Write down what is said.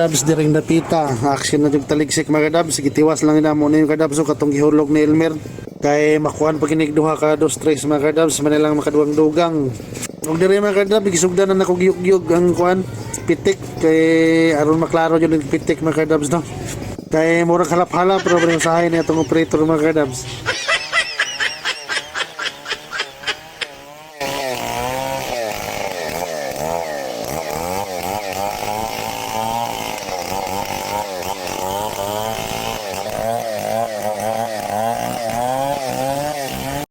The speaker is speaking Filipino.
Kadabs diring napita, action na yung taligsik mga kadabs, gitiwas lang ina mo na yung kadabs so katong gihulog ni Elmer. Kay makuhan pag inigduha ka dos tres mga kadabs, manilang makaduwang dugang. Huwag diri mga kadabs, gisugdan na nakugyug-gyug ang kuhan, pitik, kay aron maklaro yun yung pitik mga kadabs no. Kay murang halap-halap pero rin usahay na itong operator mga kadabs.